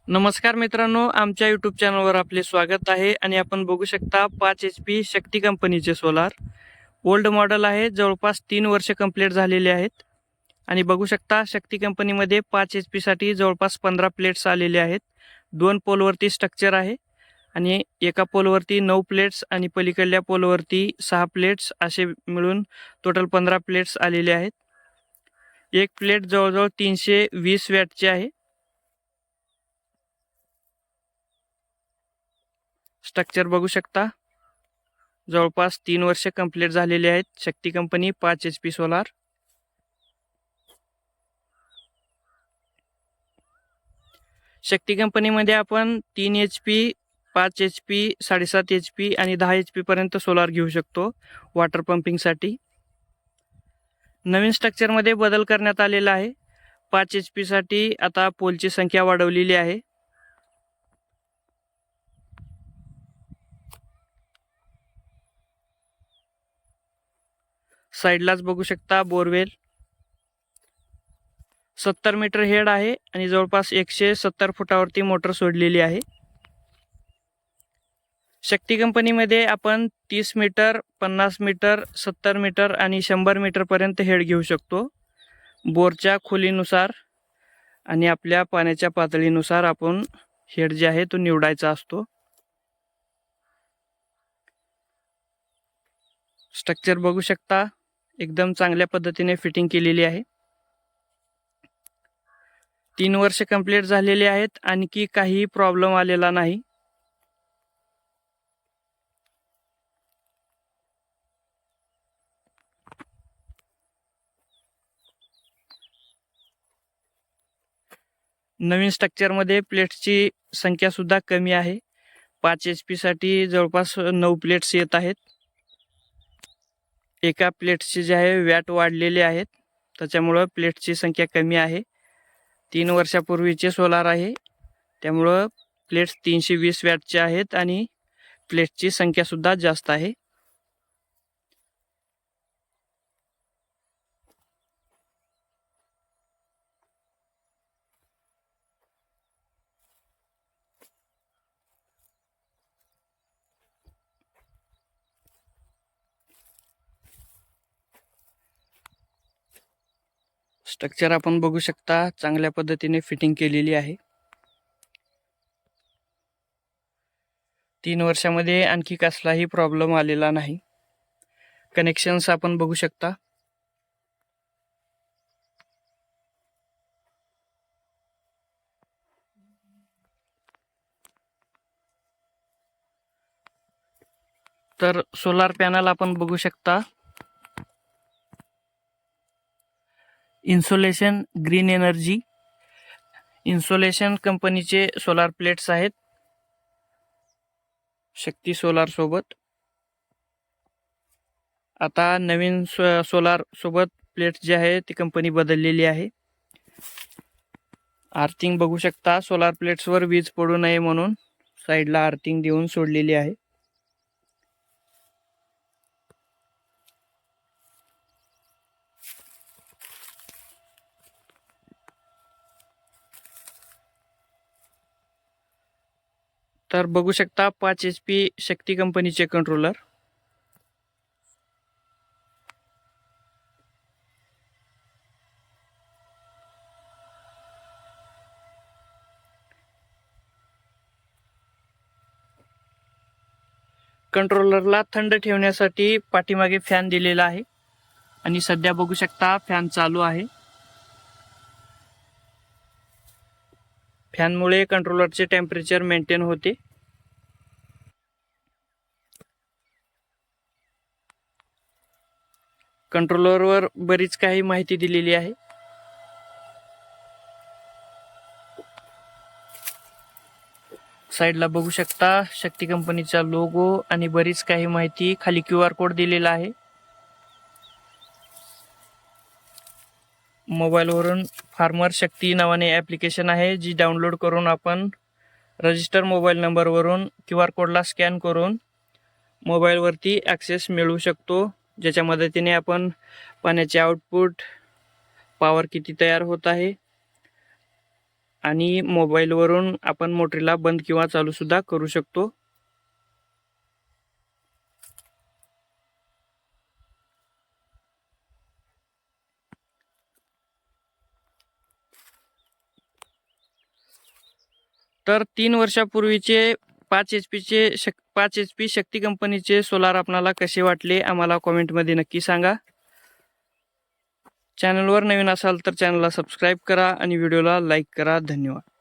नमस्कार मित्रांनो, आमच्या यूट्यूब चॅनलवर आपले स्वागत आहे. आणि आपण बघू शकता 5 HP शक्ती कंपनीचे सोलार ओल्ड मॉडेल आहे. जवळपास 3 वर्ष कंप्लीट झालेले आहेत. आणि बघू शकता शक्ती कंपनीमध्ये 5 HP साठी जवळपास 15 प्लेट्स आलेले आहेत. 2 पोलवरती स्ट्रक्चर आहे आणि एका पोलवरती 9 प्लेट्स आणि पलीकडल्या पोलवरती 6 प्लेट्स, असे मिळून टोटल 15 प्लेट्स आलेले आहेत. एक प्लेट जवळजवळ 320 वॅटची आहे. स्ट्रक्चर बघू शकता. जवळपास 3 वर्ष कंप्लीट झालेले आहेत. शक्ती कंपनी 5 HP सोलार. शक्ती कंपनीमध्ये आपण 3 HP, 5 HP, 7.5 HP आणि 10 HP पर्यंत सोलार घेऊ शकतो वॉटर पंपिंगसाठी. नवीन स्ट्रक्चरमध्ये बदल करण्यात आलेला आहे. 5 HP साठी आता पोलची संख्या वाढवलेली आहे. साईडलाच बघू शकता बोरवेल. 70 मीटर हेड आहे आणि जवळपास 170 फुटावरती मोटर सोडलेली आहे. शक्ती कंपनीमध्ये आपण 30 मीटर, 50 मीटर, 70 मीटर आणि 100 मीटर पर्यंत हेड घेऊ शकतो. बोरच्या खोलीनुसार आणि आपल्या पाण्याच्या पातळीनुसार आपण हेड जे आहे तो निवडायचा असतो. स्ट्रक्चर बघू शकता, एकदम चांगल्या पद्धतीने फिटिंग केलेली आहे. 3 वर्ष कंप्लीट झालेले आहेत. आणखी काही प्रॉब्लेम आलेला नाही. नवीन स्ट्रक्चरमध्ये प्लेट्सची संख्या सुद्धा कमी आहे. 5 HP साठी जवळपास 9 प्लेट्स येत आहेत. एका प्लेट्सचे जे आहे वॅट वाढलेले आहेत, त्याच्यामुळं प्लेट्सची संख्या कमी आहे. 3 वर्षापूर्वीचे सोलार आहे, त्यामुळं प्लेट्स 320 वॅटचे आहेत आणि प्लेट्सची संख्या सुद्धा जास्त आहे. स्ट्रक्चर आपण बघू शकता, चांगल्या पद्धतीने फिटिंग केलेली आहे. 3 वर्षामध्ये आणखी कसलाही प्रॉब्लेम आलेला नाही. कनेक्शन्स आपण बघू शकता. तर सोलार पॅनल आपण बघू शकता. इन्सोलेशन ग्रीन एनर्जी इन्सोलेशन कंपनीचे सोलार प्लेट्स आहेत शक्ती सोलार सोबत. आता नवीन सोलार सोबत प्लेट्स जे आहे ती कंपनी बदललेली आहे. आर्थिंग बघू शकता. सोलार प्लेट्सवर वीज पडू नये म्हणून साईडला आर्थिंग देऊन सोडलेली आहे. तर बघू शकता 5 HP शक्ती कंपनीचे कंट्रोलर. कंट्रोलरला थंड ठेवण्यासाठी पाठीमागे फॅन दिलेला आहे आणि सध्या बघू शकता फॅन चालू आहे. फॅनमुळे कंट्रोलरचे टेम्परेचर मेंटेन होते. कंट्रोलरवर बरीच काही माहिती दिलेली आहे. साईडला बघू शकता शक्ती कंपनीचा लोगो आणि बरीच काही माहिती. खाली QR कोड दिलेला आहे. मोबाईलवरून फार्मर शक्ती नावाने ॲप्लिकेशन आहे, जी डाउनलोड करून आपण रजिस्टर मोबाईल नंबरवरून QR कोडला स्कॅन करून मोबाईलवरती ॲक्सेस मिळवू शकतो, ज्याच्या मदतीने आपण पाण्याचे आउटपुट, पॉवर किती तयार होत आहे, आणि मोबाईलवरून आपण मोटरीला बंद किंवा चालू सुद्धा करू शकतो. तर 3 वर्षापूर्वीचे 5 एच पी शक्ती कंपनीचे सोलार आपणाला कसे वाटले आम्हाला कॉमेंटमध्ये नक्की सांगा. चॅनलवर नवीन असाल तर चॅनलला सबस्क्राईब करा आणि व्हिडिओला लाईक करा. धन्यवाद.